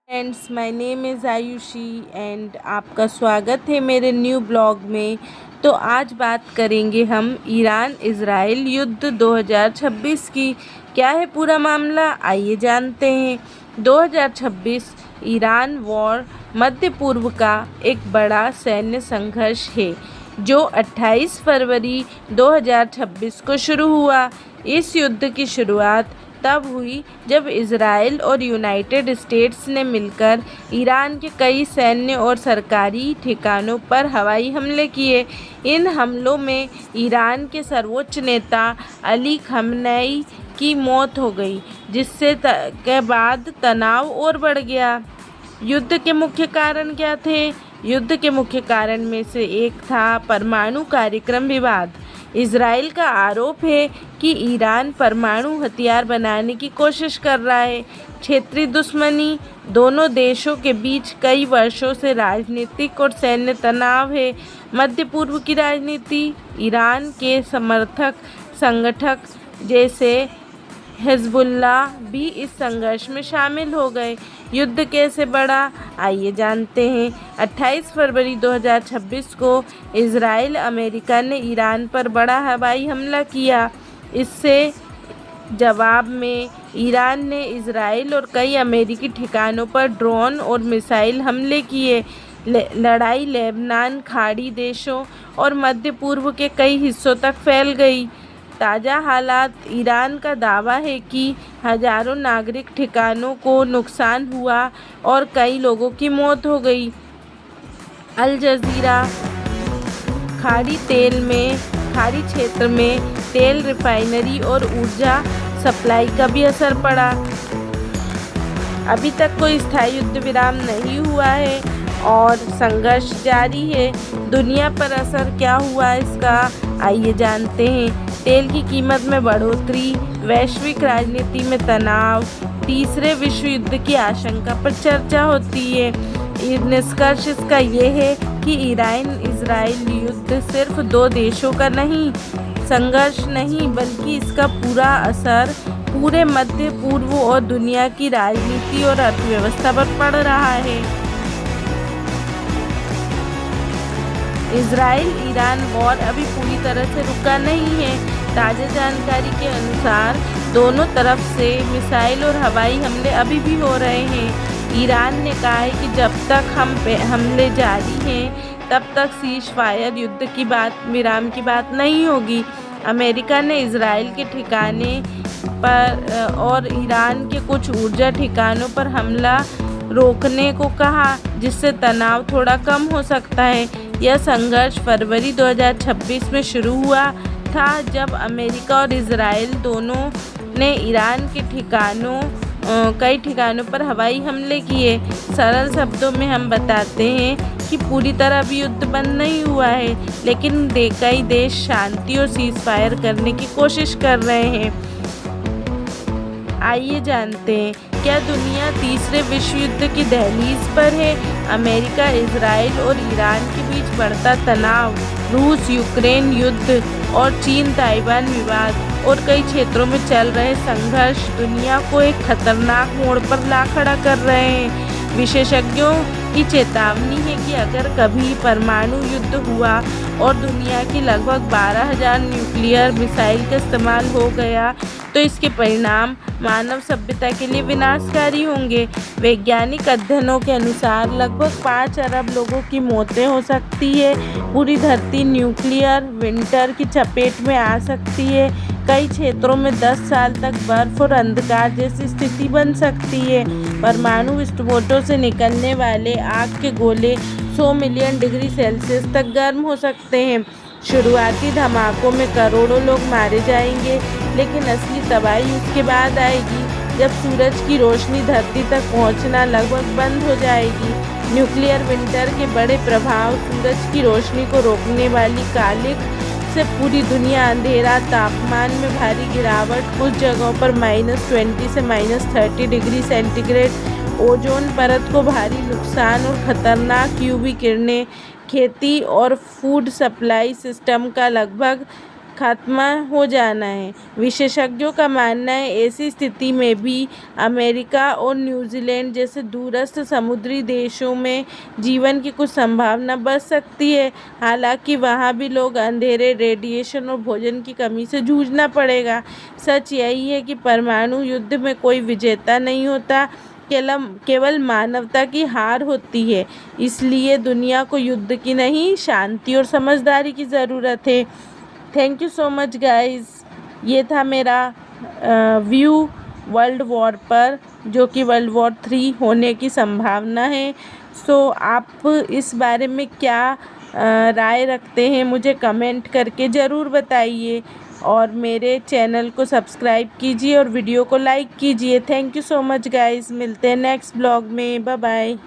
Friends, my name is Ayushi and आपका स्वागत है मेरे न्यू ब्लॉग में। तो आज बात करेंगे हम ईरान इज़राइल युद्ध 2026 की। क्या है पूरा मामला, आइए जानते हैं। 2026 ईरान वॉर मध्य पूर्व का एक बड़ा सैन्य संघर्ष है जो 28 फरवरी 2026 को शुरू हुआ। इस युद्ध की शुरुआत तब हुई जब इजराइल और यूनाइटेड स्टेट्स ने मिलकर ईरान के कई सैन्य और सरकारी ठिकानों पर हवाई हमले किए। इन हमलों में ईरान के सर्वोच्च नेता अली खamenei की मौत हो गई, जिससे के बाद तनाव और बढ़ गया। युद्ध के मुख्य कारण क्या थे? युद्ध के मुख्य कारण में से एक था परमाणु कार्यक्रम विवाद। इजराइल का आरोप है कि ईरान परमाणु हथियार बनाने की कोशिश कर रहा है। क्षेत्रीय दुश्मनी, दोनों देशों के बीच कई वर्षों से राजनीतिक और सैन्य तनाव है। मध्य पूर्व की राजनीति, ईरान के समर्थक संगठक जैसे हिजबुल्लाह भी इस संघर्ष में शामिल हो गए। युद्ध कैसे बढ़ा, आइए जानते हैं। 28 फरवरी 2026 को इजराइल अमेरिका ने ईरान पर बड़ा हवाई हमला किया। इससे जवाब में ईरान ने इजराइल और कई अमेरिकी ठिकानों पर ड्रोन और मिसाइल हमले किए। लड़ाई लेबनान, खाड़ी देशों और मध्य पूर्व के कई हिस्सों तक फैल गई। ताज़ा हालात, ईरान का दावा है कि हजारों नागरिक ठिकानों को नुकसान हुआ और कई लोगों की मौत हो गई। अल जज़ीरा, खाड़ी क्षेत्र में तेल रिफाइनरी और ऊर्जा सप्लाई का भी असर पड़ा। अभी तक कोई स्थायी युद्ध विराम नहीं हुआ है और संघर्ष जारी है। दुनिया पर असर क्या हुआ इसका, आइए जानते हैं। तेल की कीमत में बढ़ोतरी, वैश्विक राजनीति में तनाव, तीसरे विश्व युद्ध की आशंका पर चर्चा होती है। निष्कर्ष इसका ये है कि ईरान इजराइल युद्ध सिर्फ दो देशों का संघर्ष नहीं, बल्कि इसका पूरा असर पूरे मध्य पूर्व और दुनिया की राजनीति और अर्थव्यवस्था पर पड़ रहा है। इजराइल ईरान वॉर अभी पूरी तरह से रुका नहीं है। ताज़ा जानकारी के अनुसार दोनों तरफ से मिसाइल और हवाई हमले अभी भी हो रहे हैं। ईरान ने कहा है कि जब तक हमले जारी हैं तब तक सीज फायर युद्ध की विराम की बात नहीं होगी। अमेरिका ने इजराइल के ठिकाने पर और ईरान के कुछ ऊर्जा ठिकानों पर हमला रोकने को कहा, जिससे तनाव थोड़ा कम हो सकता है। यह संघर्ष फरवरी 2026 में शुरू हुआ था, जब अमेरिका और इजराइल दोनों ने ईरान के कई ठिकानों पर हवाई हमले किए। सरल शब्दों में हम बताते हैं कि पूरी तरह भी युद्ध बंद नहीं हुआ है, लेकिन कई देश शांति और सीज फायर करने की कोशिश कर रहे हैं। आइए जानते हैं, क्या दुनिया तीसरे विश्व युद्ध की दहलीज पर है? अमेरिका, इजराइल और ईरान के बीच बढ़ता तनाव, रूस यूक्रेन युद्ध और चीन ताइवान विवाद और कई क्षेत्रों में चल रहे संघर्ष दुनिया को एक खतरनाक मोड़ पर ला खड़ा कर रहे हैं। विशेषज्ञों की चेतावनी है कि अगर कभी परमाणु युद्ध हुआ और दुनिया की लगभग 12,000 न्यूक्लियर मिसाइल का इस्तेमाल हो गया तो इसके परिणाम मानव सभ्यता के लिए विनाशकारी होंगे। वैज्ञानिक अध्ययनों के अनुसार लगभग 5 अरब लोगों की मौतें हो सकती है। पूरी धरती न्यूक्लियर विंटर की चपेट में आ सकती है। कई क्षेत्रों में 10 साल तक बर्फ और अंधकार जैसी स्थिति बन सकती है। परमाणु विस्फोटों से निकलने वाले आग के गोले 100 मिलियन डिग्री सेल्सियस तक गर्म हो सकते हैं। शुरुआती धमाकों में करोड़ों लोग मारे जाएंगे, लेकिन असली तबाही उसके बाद आएगी, जब सूरज की रोशनी धरती तक पहुंचना लगभग बंद हो जाएगी। न्यूक्लियर विंटर के बड़े प्रभाव, सूरज की रोशनी को रोकने वाली कालिख से पूरी दुनिया अंधेरा, तापमान में भारी गिरावट, कुछ जगहों पर -20 से -30 डिग्री सेंटीग्रेड, ओजोन परत को भारी नुकसान और खतरनाक यूवी किरणें, खेती और फूड सप्लाई सिस्टम का लगभग खात्मा हो जाना है। विशेषज्ञों का मानना है ऐसी स्थिति में भी अमेरिका और न्यूजीलैंड जैसे दूरस्थ समुद्री देशों में जीवन की कुछ संभावना बच सकती है। हालांकि वहाँ भी लोग अंधेरे, रेडिएशन और भोजन की कमी से जूझना पड़ेगा। सच यही है कि परमाणु युद्ध में कोई विजेता नहीं होता, केवल मानवता की हार होती है। इसलिए दुनिया को युद्ध की नहीं, शांति और समझदारी की ज़रूरत है। Thank you so much guys. ये था मेरा व्यू वर्ल्ड वॉर पर, जो कि वर्ल्ड वॉर 3 होने की संभावना है। सो आप इस बारे में क्या राय रखते हैं, मुझे कमेंट करके ज़रूर बताइए और मेरे चैनल को सब्सक्राइब कीजिए और वीडियो को लाइक कीजिए। Thank you so much guys. मिलते हैं नेक्स्ट ब्लॉग में। Bye bye.